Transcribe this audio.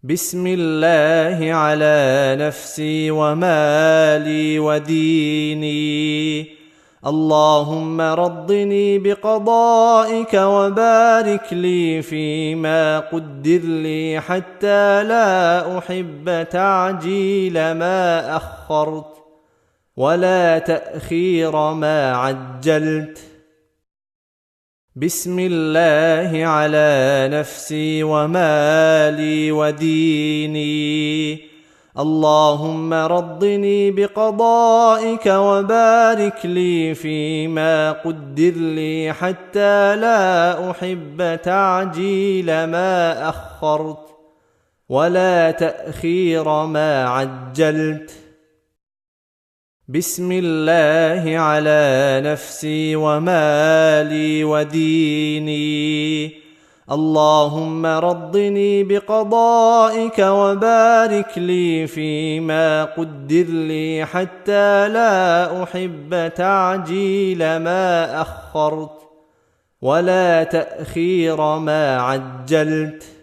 بسم الله على نفسي ومالي وديني. اللهم رضني بقضائك وبارك لي فيما قدر لي حتى لا أحب تعجيل ما أخرت ولا تأخير ما عجلت. بسم الله على نفسي ومالي وديني. اللهم رضني بقضائك وبارك لي فيما قدر لي حتى لا أحب تعجيل ما أخرت ولا تأخير ما عجلت. بسم الله على نفسي ومالي وديني. اللهم رضني بقضائك وبارك لي فيما قدر لي حتى لا أحب تعجيل ما أخرت ولا تأخير ما عجلت.